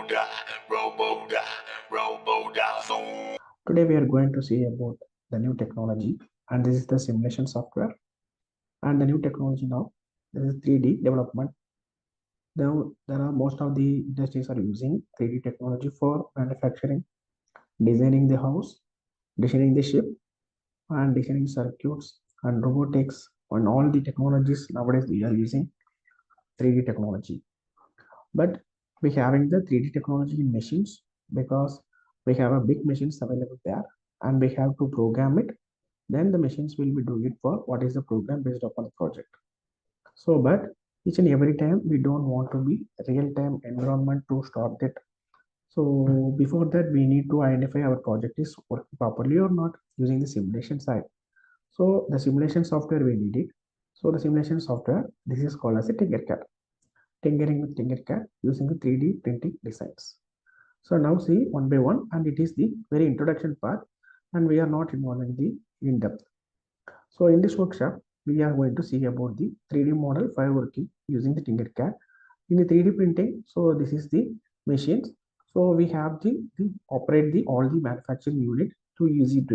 Today we are going to see about the new technology, and this is the simulation software. And the new technology now, this is 3D development. Now there are most of the industries are using 3D technology for manufacturing, designing the house, designing the ship, and designing circuits and robotics and all the technologies nowadays we are using 3D technology. But we having the 3D technology in machines because we have a big machines available there and we have to program it. Then the machines will be doing it for what is the program based upon the project. So, but each and every time we don't want to be real-time environment to start that. So before that, we need to identify our project is working properly or not using the simulation side. So the simulation software we need it. So the simulation software, this is called as a TinkerCAD. Tinkering with TinkerCAD using the 3D printing designs. So now see one by one, and it is the very introduction part, and we are not involving the in depth. So in this workshop, we are going to see about the 3D model fireworking using the TinkerCAD. In the 3D printing, so this is the machines. So we have the operate the all the manufacturing unit to use it.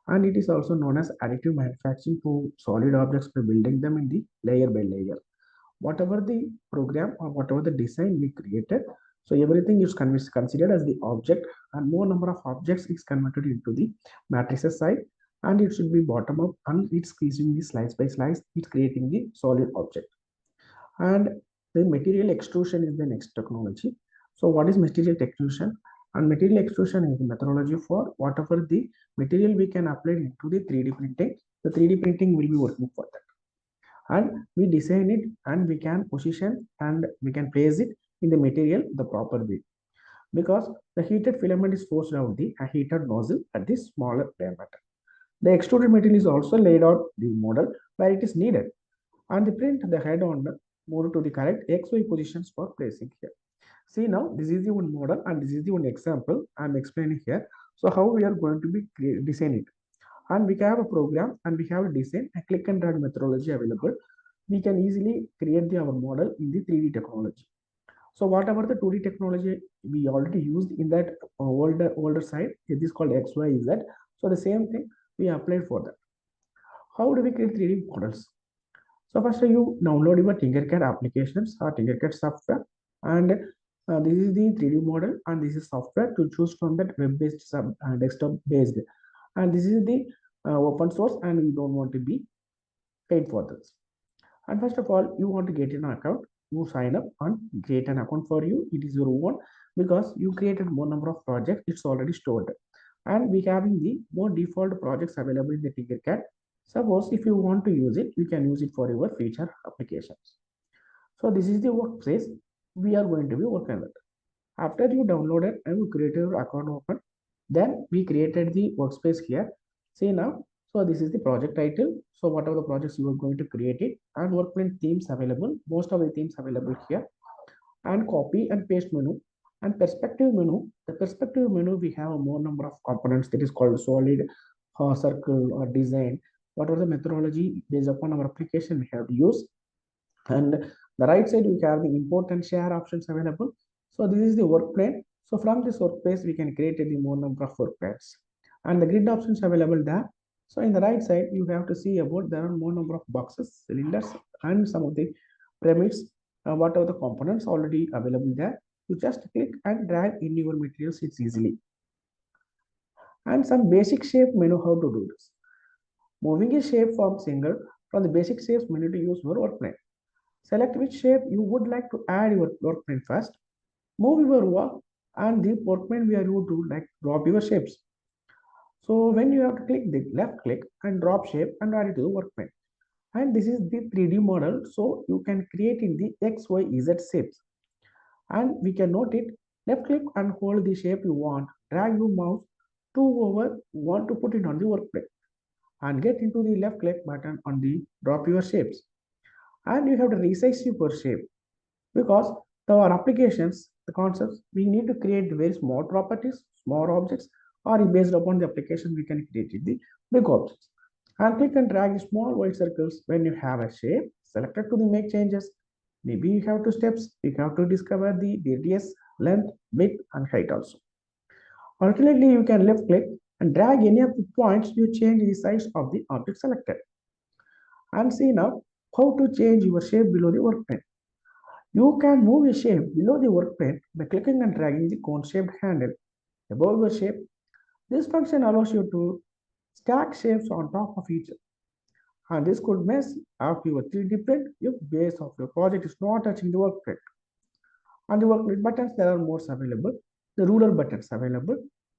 And it is also known as additive manufacturing to solid objects by building them in the layer by layer. Whatever the program or whatever the design we created, so everything is considered as the object, and more number of objects is converted into the matrices side, and it should be bottom up, and it's using the slice by slice, it's creating the solid object. And the material extrusion is the next technology. So what is material extrusion? And material extrusion is the methodology for whatever the material we can apply into the 3D printing. The 3D printing will be working for that, and we design it and we can position and we can place it in the material the proper way, because the heated filament is forced out the heated nozzle at this smaller diameter. The extruded material is also laid out the model where it is needed, and the print the head on move to the correct XY positions for placing here. See, now this is the one model and this is the one example I'm explaining here. So how we are going to be design it, and we have a program and we have a design a click and drag methodology available. We can easily create our model in the 3D technology. So whatever the 2D technology we already used in that older side, it is called XYZ. So the same thing we applied for that. How do we create 3D models? So first you download your TinkerCAD applications or TinkerCAD software, and this is the 3D model, and this is software to choose from that web-based desktop based, and this is the open source, and we don't want to be paid for this. And first of all, you want to get an account, you sign up and create an account for you. It is your own because you created more number of projects, it's already stored. And we having the more default projects available in the TinkerCAD. Suppose if you want to use it, you can use it for your future applications. So this is the workspace we are going to be working with. After you downloaded and you created your account open, then we created the workspace here. See now, so this is the project title. So whatever the projects you are going to create it, and workplace themes available, most of the themes available here, and copy and paste menu and perspective menu. The perspective menu, we have a more number of components that is called solid, circle or design. Whatever the methodology based upon our application we have to use. And the right side we have the import and share options available. So this is the work plane. So from this workplace we can create the more number of work planes, and the grid options available there. So in the right side you have to see about there are more number of boxes, cylinders, and some of the pyramids. Whatever the components already available there, you just click and drag in your materials, it's easily. And some basic shape menu, how to do this. Moving a shape from single from the basic shapes menu to use your work plane. Select which shape you would like to add your workplane first. Move your work, and the workplane where you do like drop your shapes. So when you have to click the left click and drop shape and add it to the workplane. And this is the 3D model, so you can create in the X, Y, Z shapes. And we can note it, left click and hold the shape you want. Drag your mouse to over want to put it on the workplane, and get into the left click button on the drop your shapes. And you have to resize your shape, because our applications, the concepts, we need to create very small properties, small objects, or based upon the application we can create the big objects. And click and drag small white circles when you have a shape selected to the make changes. Maybe you have two steps. You have to discover the radius, length, width, and height also. Alternately, you can left click and drag any of the points you change the size of the object selected. And see now how to change your shape below the workbench. You can move a shape below the workbench by clicking and dragging the cone-shaped handle above your shape. This function allows you to stack shapes on top of each other. And this could mess up your 3D print if base of your project is not touching the workbench. On the workbench buttons, there are more available. The ruler buttons available.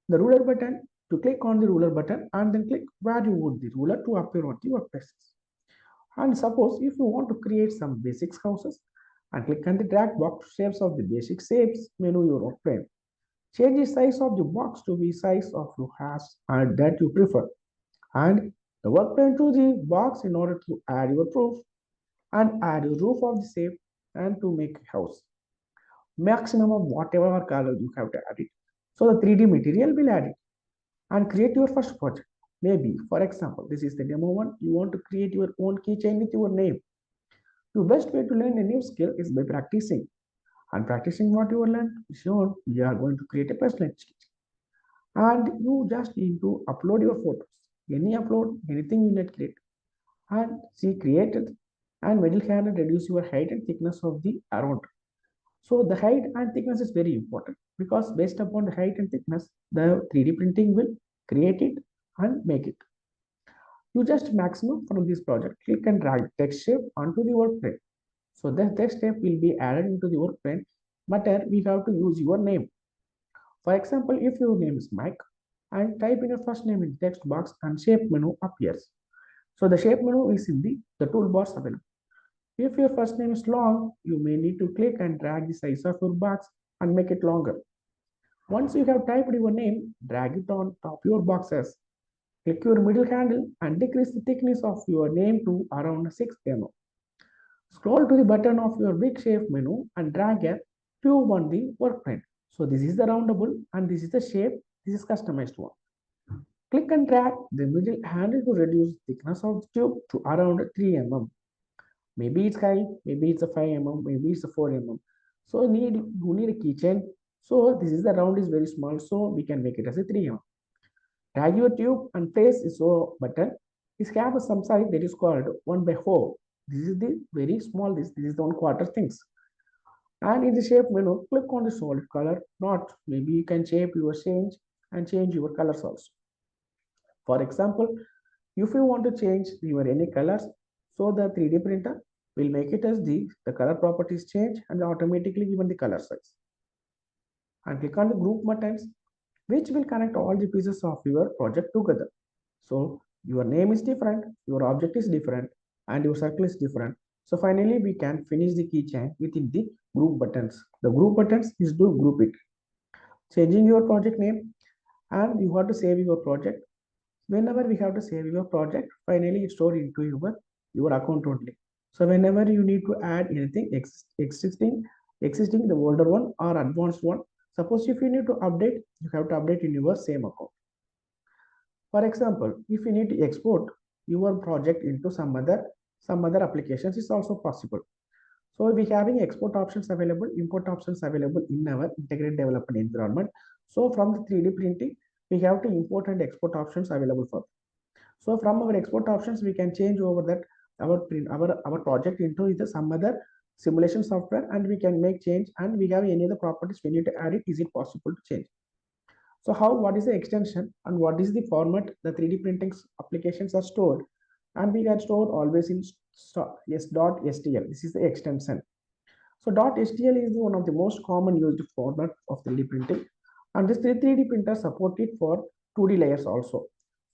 The ruler button, to click on the ruler button and then click where you want the ruler to appear on the workplaces. And suppose if you want to create some basics houses and click on the drag box shapes of the basic shapes menu your workbench. Change the size of the box to the size of your house and that you prefer. And the workbench to the box in order to add your proof and add your roof of the shape and to make a house. Maximum of whatever color you have to add it. So the 3D material will add it and create your first project. Maybe, for example, this is the demo one. You want to create your own keychain with your name. The best way to learn a new skill is by practicing. And practicing what you learned, sure, you are going to create a personalized keychain. And you just need to upload your photos. Any upload, anything you need create. And see created and middle hand reduce your height and thickness of the around. So the height and thickness is very important because based upon the height and thickness, the 3D printing will create it and make it. You just maximum from this project, click and drag text shape onto the workbench. So that text shape will be added into the workbench, but we have to use your name. For example, if your name is Mike, and type in your first name in text box and shape menu appears. So the shape menu is in the toolbars available. If your first name is long, you may need to click and drag the size of your box and make it longer. Once you have typed your name, drag it on top your boxes. Click your middle handle and decrease the thickness of your name to around 6 mm. Scroll to the button of your big shape menu and drag a tube on the workbench. So this is the roundable and this is the shape. This is customized one. Click and drag the middle handle to reduce thickness of the tube to around 3 mm. Maybe it's high, maybe it's a 5 mm, maybe it's a 4 mm. So you need a keychain. So this is the round is very small, so we can make it as a 3 mm. Drag your tube and place the so button. This have some size that is called 1 by 4. This is the very small, this is the 1/4 things. And in the shape menu, click on the solid color, not maybe you can shape your change and change your colors also. For example, if you want to change your any colors, so the 3D printer will make it as the color properties change and automatically given the color size. And click on the group buttons, which will connect all the pieces of your project together. So your name is different, your object is different, and your circle is different. So finally, we can finish the keychain within the group buttons. The group buttons is to group it. Changing your project name, and you have to save your project. Whenever we have to save your project, finally it's stored into your account only. So whenever you need to add anything existing the older one or advanced one, suppose if you need to update, you have to update in your same account. For example, if you need to export your project into some other applications, is also possible. So we having export options available, import options available in our integrated development environment. So from the 3D printing, we have to import and export options available for. So from our export options, we can change over that our project into the some other simulation software, and we can make change. And we have any other properties we need to add it. Is it possible to change? So what is the extension and what is the format the 3D printing applications are stored? And we can store always in yes.stl. This is the extension. So .stl is one of the most common used format of 3D printing. And this 3D printer support it for 2D layers also.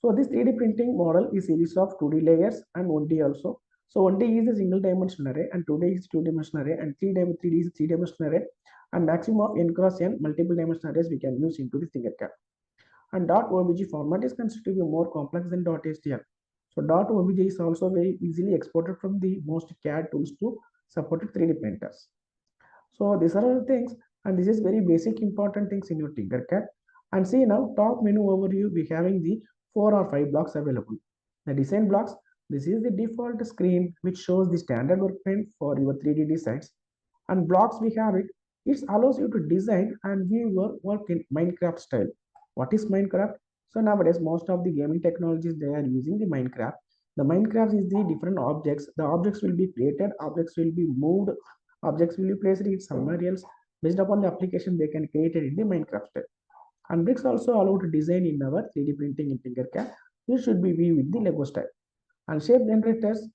So this 3D printing model is series of 2D layers and 1D also. So 1D is a single dimensional array and 2D is two-dimensional array and 3D is three-dimensional array, and maximum of n cross n multiple dimensional arrays we can use into this TinkerCAD. And .obj format is considered to be more complex than .stl. So .obj is also very easily exported from the most CAD tools to supported 3D printers. So these are all the things, and this is very basic important things in your TinkerCAD. And see now top menu overview, we having the 4 or 5 blocks available. The design blocks, This is the default screen which shows the standard workbench for your 3D designs. And blocks we have it. It allows you to design and view your work in Minecraft style. What is Minecraft? So nowadays most of the gaming technologies they are using the Minecraft. The Minecraft is the different objects. The objects will be created, objects will be moved, objects will be placed in somewhere else. Based upon the application they can create it in the Minecraft style. And bricks also allow to design in our 3D printing in TinkerCAD. This should be viewed with the Lego style. And shape generators,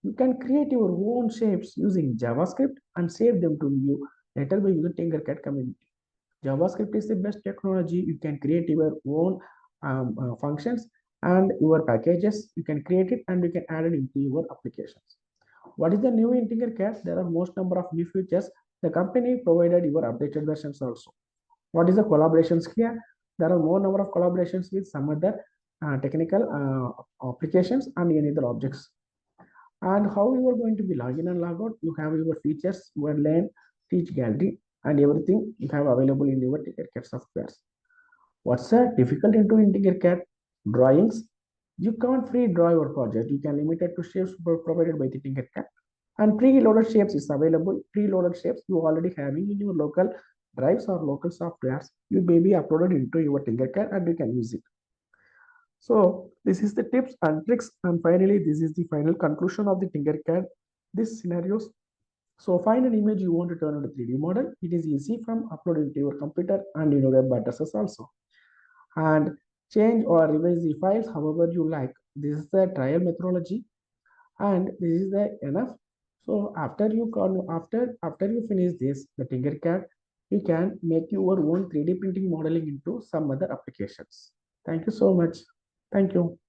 you can create your own shapes using JavaScript and save them to you later by using TinkerCAD community. JavaScript is the best technology. You can create your own functions and your packages. You can create it and you can add it into your applications. What is the new in TinkerCAD? There are most number of new features. The company provided your updated versions also. What is the collaborations here? There are more number of collaborations with some other technical applications and any other objects. And how you are going to be login and log out? You have your features, your lane, teach gallery, and everything you have available in your TinkerCAD softwares. What's the difficult into in TinkerCAD? Drawings. You can't free draw your project. You can limit it to shapes provided by the TinkerCAD. And preloaded shapes is available. Preloaded shapes you already having in your local drives or local softwares. You may be uploaded into your TinkerCAD and you can use it. So this is the tips and tricks, and finally this is the final conclusion of the TinkerCAD. This scenarios. So find an image you want to turn into 3D model. It is easy from uploading to your computer and in your web addresses also. And change or revise the files however you like. This is the trial methodology, and this is the enough. So after you finish this, the TinkerCAD, you can make your own 3D printing modeling into some other applications. Thank you so much. Thank you.